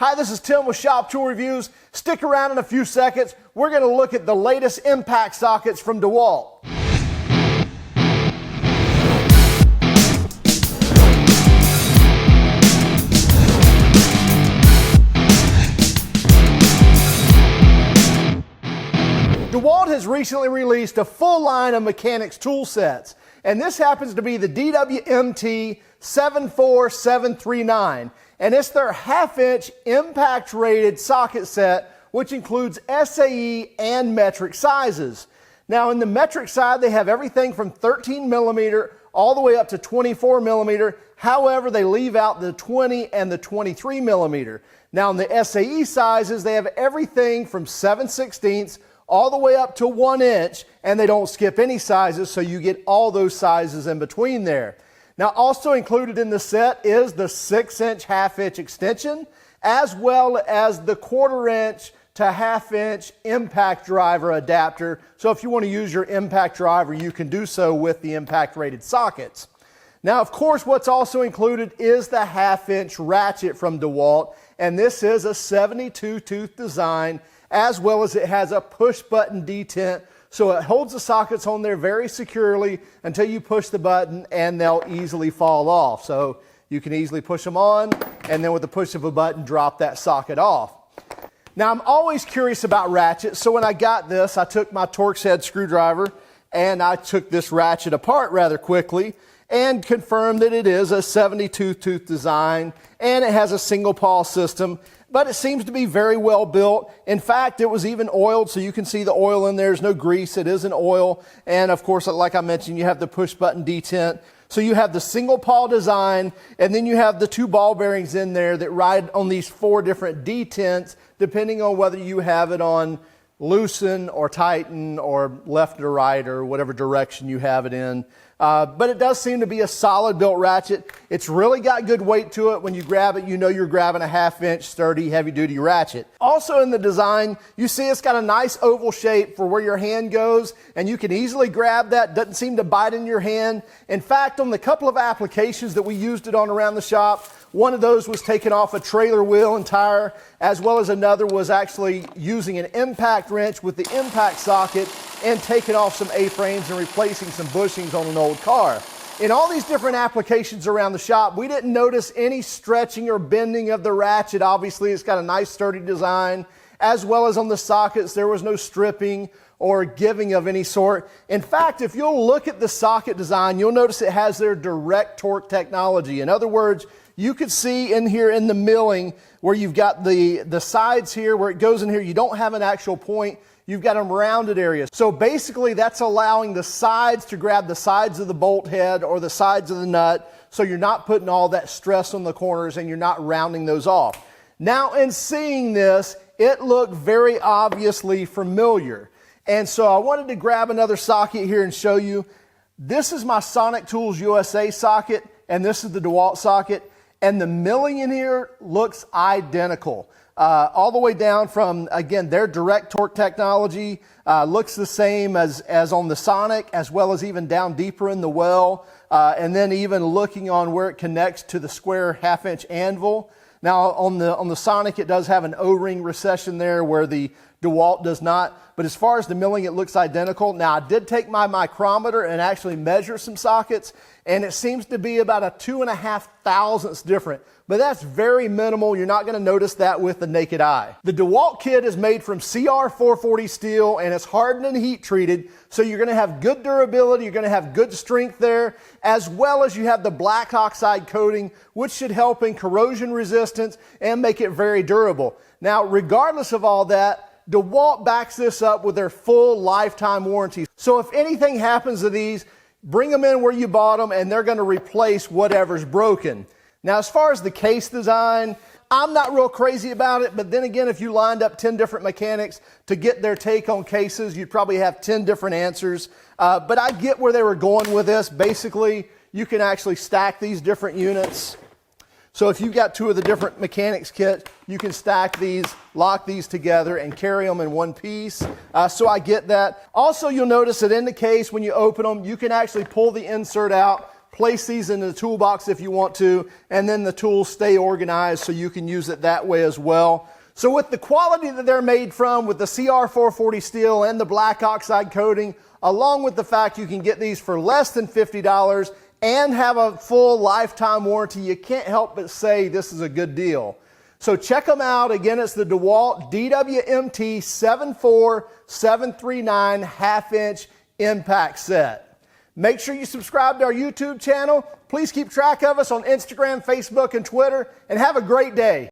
Hi, this is Tim with Shop Tool Reviews. Stick around in a few seconds. We're going to look at the latest impact sockets from DeWalt. DeWalt has recently released a full line of mechanics tool sets, and this happens to be the DWMT 74739, and it's their half-inch impact-rated socket set, which includes SAE and metric sizes. Now, in the metric side, they have everything from 13 millimeter all the way up to 24 millimeter. However, they leave out the 20 and the 23 millimeter. Now, in the SAE sizes, they have everything from 7/16 all the way up to 1 inch, and they don't skip any sizes, so you get all those sizes in between there. Now, also included in the set is the 6-inch half-inch extension, as well as the 1/4-inch to half-inch impact driver adapter. So if you want to use your impact driver, you can do so with the impact-rated sockets. Now, of course, what's also included is the half-inch ratchet from DeWalt, and this is a 72-tooth design, as well as it has a push-button detent, so it holds the sockets on there very securely until you push the button and they'll easily fall off. So you can easily push them on, and then with the push of a button, drop that socket off. Now, I'm always curious about ratchets, so when I got this, I took my Torx head screwdriver and I took this ratchet apart rather quickly and confirmed that it is a 72-tooth design and it has a single pawl system, but it seems to be very well built. In fact, it was even oiled, so you can see the oil in there. There's no grease. It is an oil. And of course, like I mentioned, you have the push button detent. So you have the single pawl design, and then you have the 2 ball bearings in there that ride on these 4 different detents, depending on whether you have it on loosen or tighten or left or right or whatever direction you have it in. But it does seem to be a solid built ratchet. It's really got good weight to it. When you grab it, you know you're grabbing a half-inch sturdy heavy-duty ratchet. Also in the design, you see it's got a nice oval shape for where your hand goes, and you can easily grab that. Doesn't seem to bite in your hand. In fact, on the couple of applications that we used it on around the shop, one of those was taking off a trailer wheel and tire, as well as another was actually using an impact wrench with the impact socket and taking off some A-frames and replacing some bushings on an old car. In all these different applications around the shop, we didn't notice any stretching or bending of the ratchet. Obviously, it's got a nice sturdy design, as well as on the sockets, there was no stripping or giving of any sort. In fact, if you'll look at the socket design, you'll notice it has their direct torque technology. In other words, you could see in here in the milling where you've got the sides here, where it goes in here, you don't have an actual point. You've got them rounded areas. So basically that's allowing the sides to grab the sides of the bolt head or the sides of the nut, so you're not putting all that stress on the corners and you're not rounding those off. Now, in seeing this, it looked very obviously familiar. And so I wanted to grab another socket here and show you. This is my Sonic Tools USA socket, and this is the DeWalt socket. And the milling in here looks identical. All the way down from, again, their direct torque technology looks the same as on the Sonic, as well as even down deeper in the well, and then even looking on where it connects to the square half-inch anvil. Now, on the Sonic, it does have an O-ring recession there where the DeWalt does not. But as far as the milling, it looks identical. Now, I did take my micrometer and actually measure some sockets, and it seems to be about a 2.5 thousandths different. But that's very minimal. You're not going to notice that with the naked eye. The DeWalt kit is made from CR440 steel, and it's hardened and heat treated, so you're going to have good durability, you're going to have good strength there, as well as you have the black oxide coating, which should help in corrosion resistance and make it very durable. Now, regardless of all that, DeWalt backs this up with their full lifetime warranty. So if anything happens to these, bring them in where you bought them, and they're going to replace whatever's broken. Now, as far as the case design, I'm not real crazy about it, but then again, if you lined up 10 different mechanics to get their take on cases, you'd probably have 10 different answers. But I get where they were going with this. Basically, you can actually stack these different units. So if you've got 2 of the different mechanics kits, you can stack these, lock these together, and carry them in one piece. So I get that. Also, you'll notice that in the case, when you open them, you can actually pull the insert out, place these in the toolbox if you want to, and then the tools stay organized so you can use it that way as well. So with the quality that they're made from, with the CR440 steel and the black oxide coating, along with the fact you can get these for less than $50 and have a full lifetime warranty, you can't help but say this is a good deal. So check them out. Again, it's the DeWalt DWMT 74739 half-inch impact set. Make sure you subscribe to our YouTube channel. Please keep track of us on Instagram, Facebook, and Twitter, and have a great day.